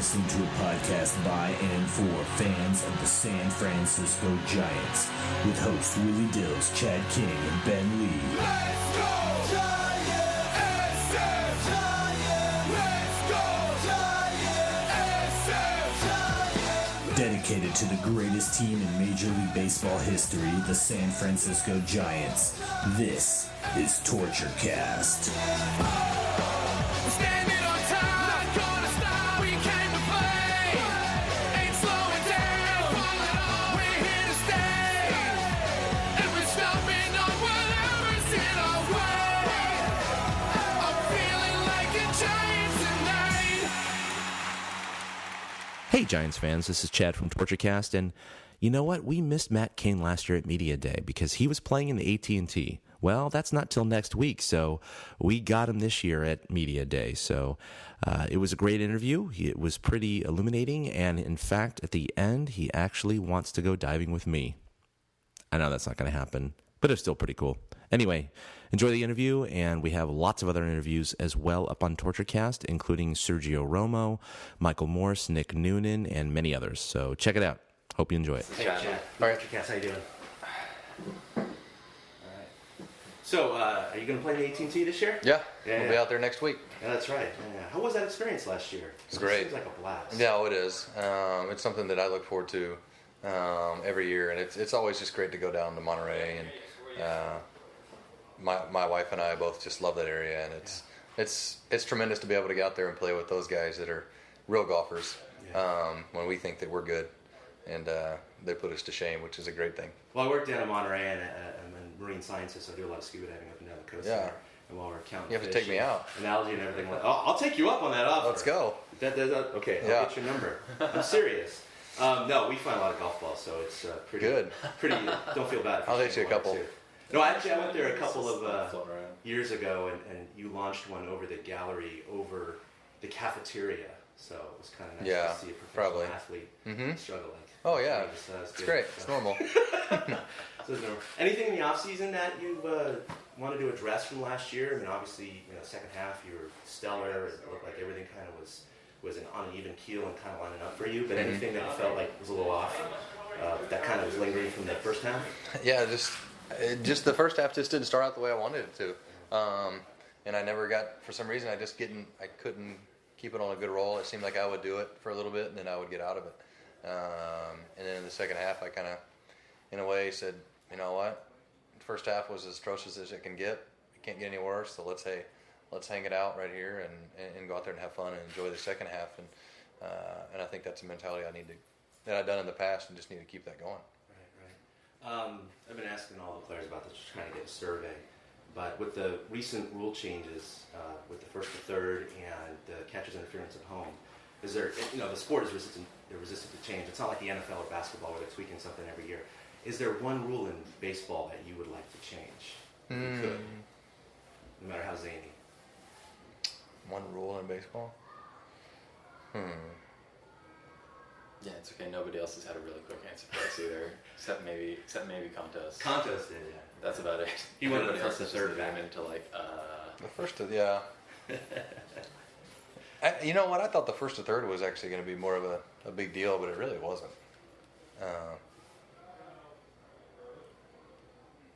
listening to a podcast by and for fans of the San Francisco Giants with hosts Willie Dills, Chad King, and Ben Lee. Let's go Giants! SF Giants! Let's go Giants! SF Giants! Dedicated to the greatest team in Major League Baseball history, the San Francisco Giants. This is Torture Cast. Hey Giants fans, this is Chad from TortureCast, and you know what? We missed Matt Cain last year at Media Day because he was playing in the AT&T. Well, that's not till next week, so we got him this year at Media Day. So it was a great interview. It was pretty illuminating, and in fact, at the end, he actually wants to go diving with me. I know that's not going to happen, but it's still pretty cool. Anyway, enjoy the interview, and we have lots of other interviews as well up on TortureCast, including Sergio Romo, Michael Morse, Nick Noonan, and many others. So check it out. Hope you enjoy it. Hey, Chad. All right. TortureCast, how you doing? All right. So, are you going to play the AT&T this year? Yeah, we'll be out there next week. Yeah, that's right. Yeah. How was that experience last year? It's great. It seems like a blast. Yeah, it is. It's something that I look forward to every year, and it's always just great to go down to Monterey and. My wife and I both just love that area, and it's tremendous to be able to get out there and play with those guys that are real golfers when we think that we're good, and they put us to shame, which is a great thing. Well, I work down in Monterey, and I'm a marine scientist, so I do a lot of scuba diving up and down the coast there. And while we're counting you have to fish take me out. and algae and everything, I'll take you up on that offer. Let's go. Okay, I'll get your number. I'm serious. No, we find a lot of golf balls, so it's pretty good. Pretty. Don't feel bad. I'll hit you a couple. Too. No, actually, I went there a couple of years ago, and you launched one over the gallery, over the cafeteria. So it was kind of nice to see a professional athlete struggle like. Oh yeah, it's great. It's normal. Anything in the off season that you wanted to address from last year? I mean, obviously, second half you were stellar. It looked like everything kind of was on an even keel and kind of lining up for you. But anything that you felt like was a little off, that kind of was lingering from the first half? Yeah, just the first half just didn't start out the way I wanted it to, and I never got, for some reason, I couldn't keep it on a good roll. It seemed like I would do it for a little bit and then I would get out of it, and then in the second half I kind of, in a way, said, you know what, the first half was as atrocious as it can get. It can't get any worse, so let's hang it out right here and go out there and have fun and enjoy the second half, and I think that's a mentality that I've done in the past and just need to keep that going. I've been asking all the players about this, just trying to get a survey. But with the recent rule changes, with the first to third and the catcher's interference at home, is there, the sport is resistant to change. It's not like the NFL or basketball where they're tweaking something every year. Is there one rule in baseball that you would like to change? If you could, no matter how zany. One rule in baseball? Yeah, it's okay. Nobody else has had a really quick answer for us either, except maybe Contest. Contest did, yeah. That's about it. He wanted Everybody the first else to is third just back. into like, The first to, yeah. You know what? I thought the first to third was actually going to be more of a big deal, but it really wasn't. I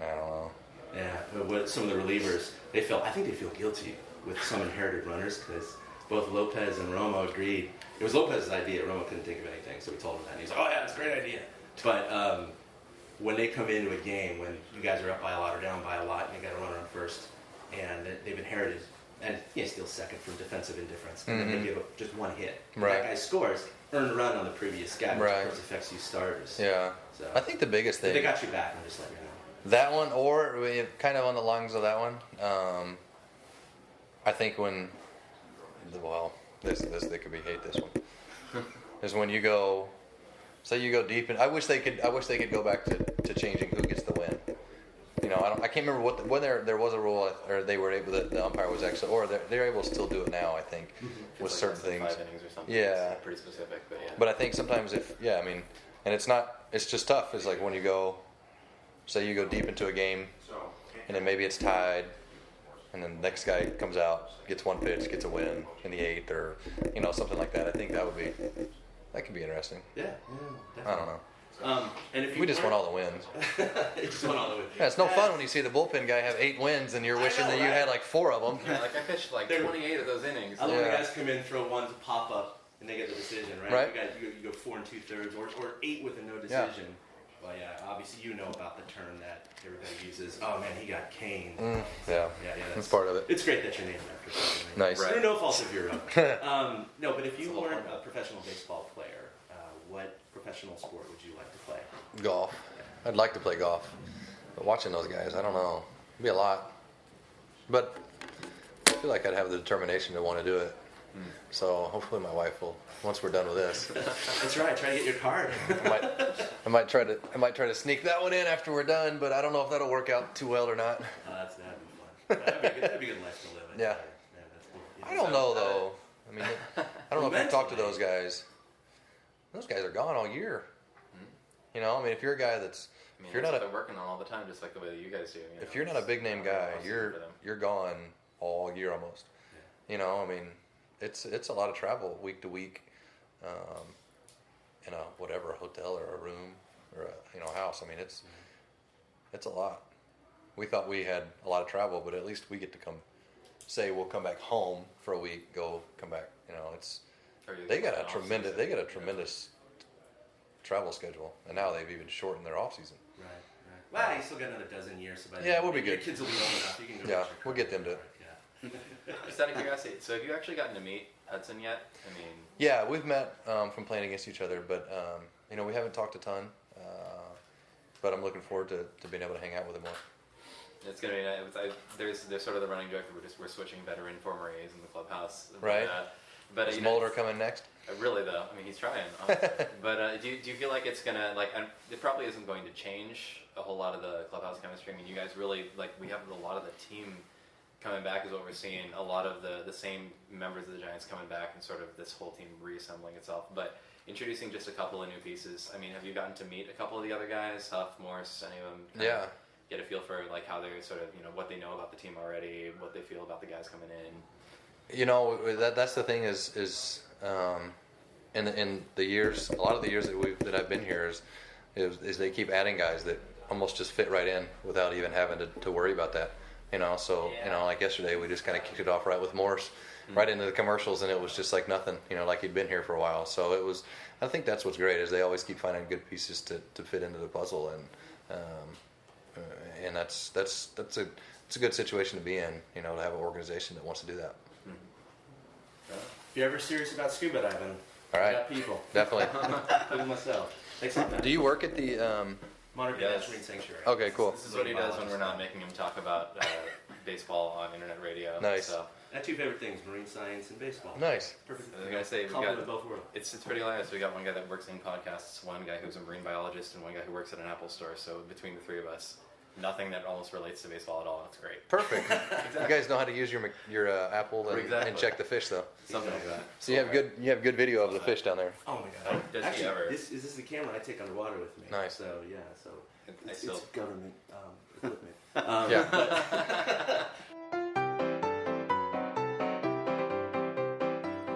don't know. Yeah, but what some of the relievers, I think they feel guilty with some inherited runners because both Lopez and Romo agreed. It was Lopez's idea. Romo couldn't think of anything, so we told him that. And he was like, oh, yeah, it's a great idea. But when they come into a game, when you guys are up by a lot or down by a lot, and you got a runner on first, and they've inherited, and steals second from defensive indifference, and then they give up just one hit. Right. That guy scores, earned a run on the previous guy, which Right. of course affects you starters. Yeah. So, I think the biggest thing. they got you back, I'm just letting you know. That one, or kind of on the lungs of that one. I think when, this could be hate this one. Is when you go, say you go deep, and I wish they could go back to changing who gets the win. I can't remember when there was a rule, or they were able, the umpire was actually, or they're able to still do it now. I think with like certain things. 5 innings or something. Yeah. It's pretty specific, but yeah. But I think sometimes and it's just tough. It's like when you go, say you go deep into a game, and then maybe it's tied, and then the next guy comes out, gets one pitch, gets a win in the 8th, or something like that. I think that could be interesting. Yeah, definitely. I don't know. And if We just want all the wins. just want all the wins. Yeah, it's no fun when you see the bullpen guy have 8 wins and you're wishing that you had like 4 of them. Yeah, like I pitched like 28 of those innings. I love when guys come in, throw one to pop up, and they get the decision, right? Right. You go 4 2/3, or 8 with a no decision. Well, yeah, obviously you know about the term that everybody uses. Oh man, he got caned. Yeah, that's part of it. It's great that you're named after something. Nice. Through no fault of your own. No, but if you weren't a professional baseball player, what professional sport would you like to play? Golf. I'd like to play golf. But watching those guys, I don't know. It'd be a lot. But I feel like I'd have the determination to want to do it. So hopefully my wife will, once we're done with this. That's right. Try to get your card. I might try to sneak that one in after we're done, but I don't know if that'll work out too well or not. That'd be fun. That'd be a good life to live. Yeah. That's cool. Yeah. I don't know though. I mean, I don't know if you talk to those guys. Those guys are gone all year. I mean, if you're a guy that's, I mean, if you're that's not what they're working on all the time, just like the way that you guys do. if you're not a big name guy, you're gone all year almost. Yeah. I mean, it's a lot of travel week to week, in a hotel or a room or a house. I mean, it's a lot. We thought we had a lot of travel, but at least we get to we'll come back home for a week, come back. They got a tremendous travel schedule, and now they've even shortened their off season. Right. Well, you still got another dozen years. So we'll be good. Your kids will be old enough. You can go. Yeah, we'll get them to. Yeah. Just out of curiosity, so have you actually gotten to meet Hudson yet? I mean, Yeah, we've met from playing against each other, but we haven't talked a ton. But I'm looking forward to being able to hang out with him more. it's gonna be nice. There's sort of the running joke that we're switching veteran former A's in the clubhouse. Right. But Is Mulder coming next? Really though, I mean he's trying. But do you feel like it's gonna it probably isn't going to change a whole lot of the clubhouse chemistry. I mean you guys really we have a lot of the team coming back is what we're seeing. A lot of the same members of the Giants coming back and sort of this whole team reassembling itself. But introducing just a couple of new pieces. I mean, have you gotten to meet a couple of the other guys, Huff, Morse, any of them? Yeah. Get a feel for how they're sort of what they know about the team already, what they feel about the guys coming in. That's the thing is in the years, a lot of the years that I've been here is they keep adding guys that almost just fit right in without even having to worry about that. Like yesterday we just kind of kicked it off right with Morse, right into the commercials, and it was just like nothing. Like he'd been here for a while. So it was. I think that's what's great is they always keep finding good pieces to fit into the puzzle, and that's a good situation to be in. To have an organization that wants to do that. If you're ever serious about scuba diving, All right. I got people. Definitely. Including myself. Thanks a lot, Matt. Do you work at the? Monterey Yes. Marine Sanctuary. Okay, cool. This is what he does when we're not making him talk about baseball on internet radio. Nice. So I have two favorite things: marine science and baseball. Nice. Perfect. I was gonna say we Compliment got both worlds. it's pretty hilarious. We got one guy that works in podcasts, one guy who's a marine biologist, and one guy who works at an Apple store. So between the three of us, nothing that almost relates to baseball at all. It's great. Perfect. You guys know how to use your Apple and Exactly. check the fish though. Something like that. So you have good video of the fish down there. Oh my god. Does he Actually, ever? is this the camera I take underwater with me? Nice. So yeah, I it's still government equipment. Yeah.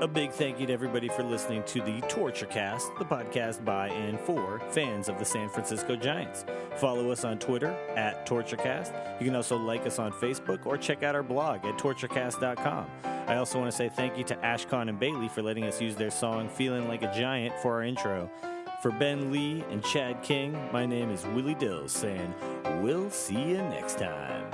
A big thank you to everybody for listening to the Torture Cast, the podcast by and for fans of the San Francisco Giants. Follow us on Twitter at TortureCast. You can also like us on Facebook or check out our blog at torturecast.com. I also want to say thank you to Ashcon and Bailey for letting us use their song Feeling Like a Giant for our intro. For Ben Lee and Chad King, my name is Willie Dills saying, we'll see you next time.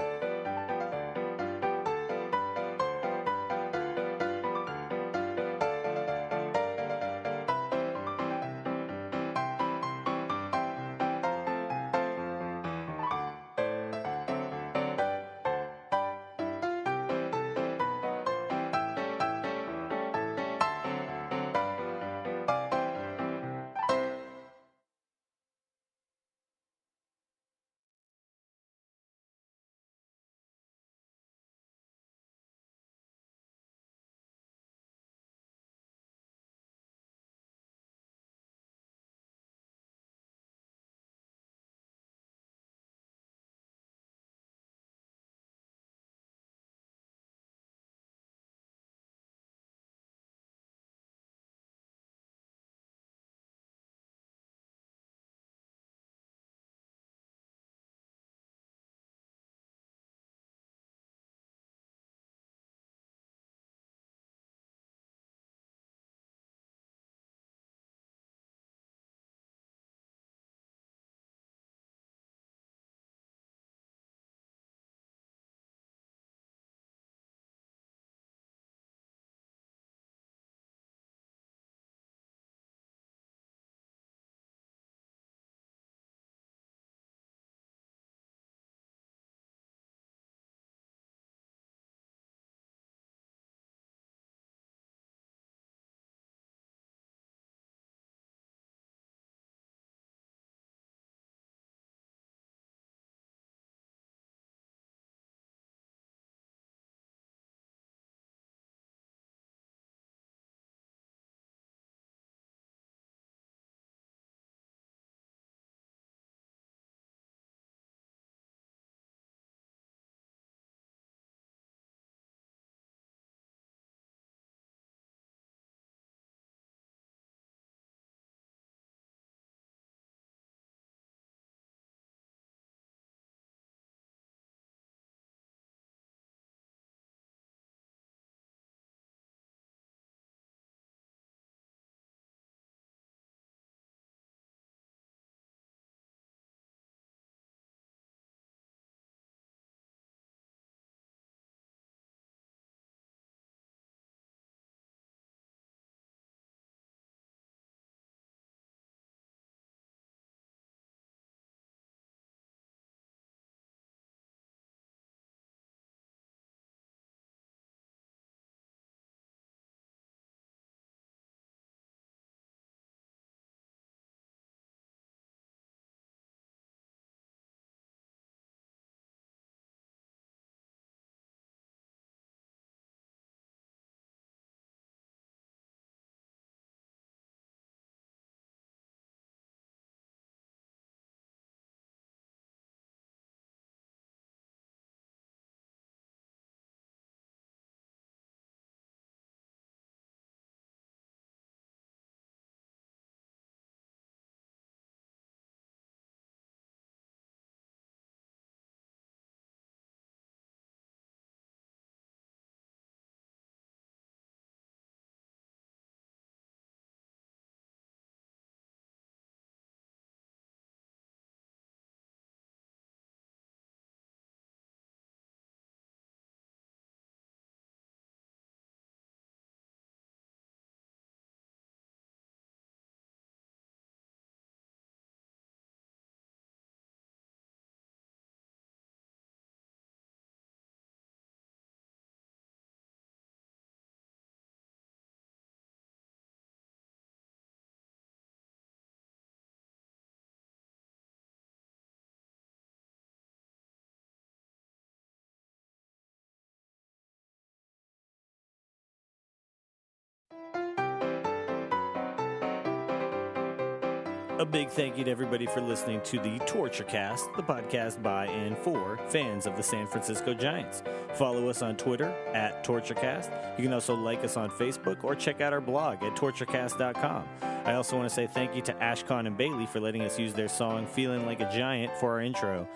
A big thank you to everybody for listening to the TortureCast, the podcast by and for fans of the San Francisco Giants. Follow us on Twitter at TortureCast. You can also like us on Facebook or check out our blog at torturecast.com. I also want to say thank you to Ashcon and Bailey for letting us use their song Feeling Like a Giant for our intro.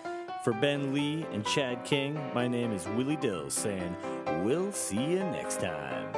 For Ben Lee and Chad King, my name is Willie Dills saying, we'll see you next time.